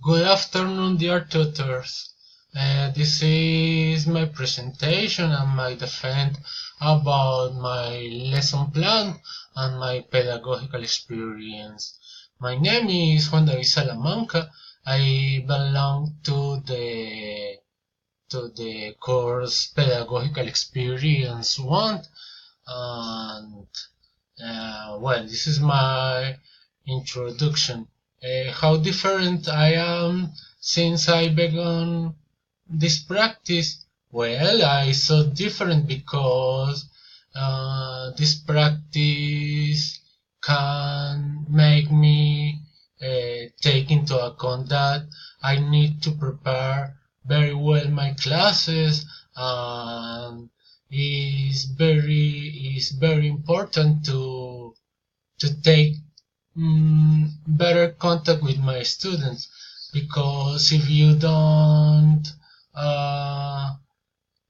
Good afternoon, dear tutors. This is my presentation and my defense about my lesson plan and my pedagogical experience. My name is Juan David Salamanca. I belong to the course Pedagogical Experience 1, and this is my introduction. How different I am since I began this practice? Well, I so different because this practice can make me take into account that I need to prepare very well my classes, and is very important to take better contact with my students, because if you don't uh,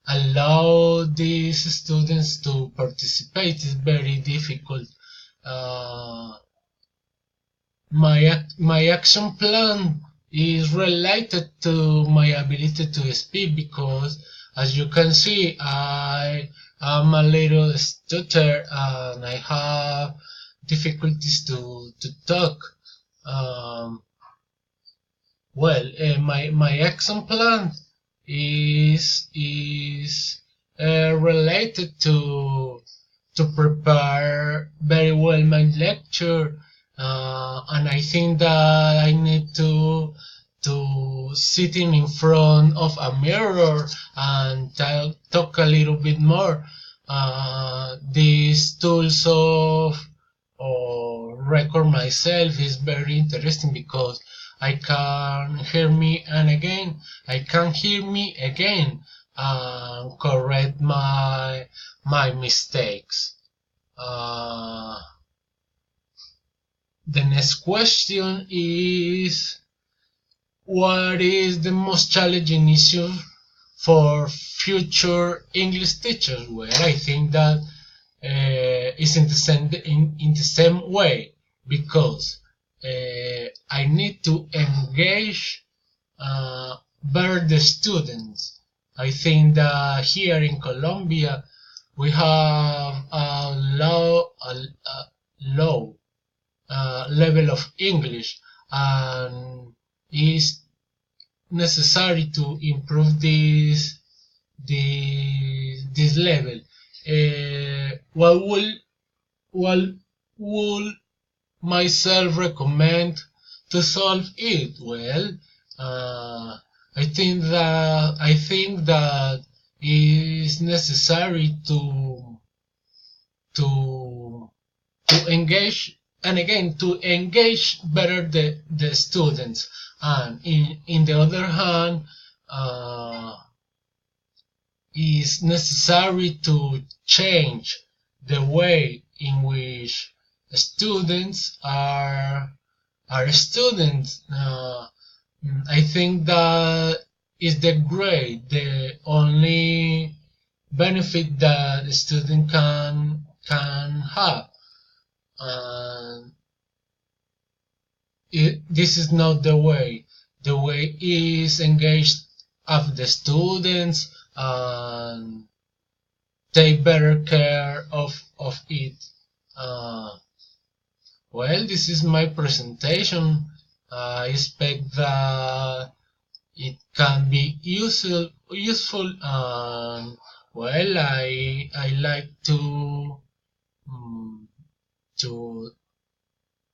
allow these students to participate, it's very difficult. Uh, my action plan is related to my ability to speak, because as you can see, I am a little stutter and I have difficulties to talk. Um, my action plan is related to prepare very well my lecture, and I think that I need to sitting in front of a mirror and talk a little bit more. These tools of or record myself is very interesting, because I can hear me again and correct my mistakes. Uh, the next question is, what is the most challenging issue for future English teachers? Well, I think that is in the same way, because I need to engage better the students. I think that here in Colombia we have a low level of English, and it's necessary to improve this level. What will myself recommend to solve it? Well, uh, I think that it is necessary to to engage, and again, to engage better the students, and in the other hand, uh, is necessary to change the way in which students are students. I think that is the only benefit that the student can have. And this is not the way. The way is engaged of the students and take better care of it. Uh, this is my presentation. I expect that it can be useful, and I like um, to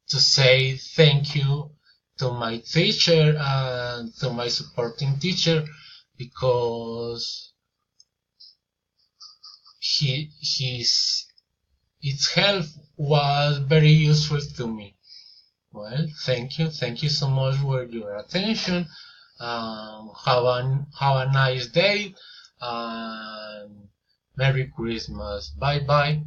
to say thank you to my teacher and to my supporting teacher, because his its help was very useful to me. Thank you so much for your attention. Have a nice day, and Merry Christmas. Bye bye.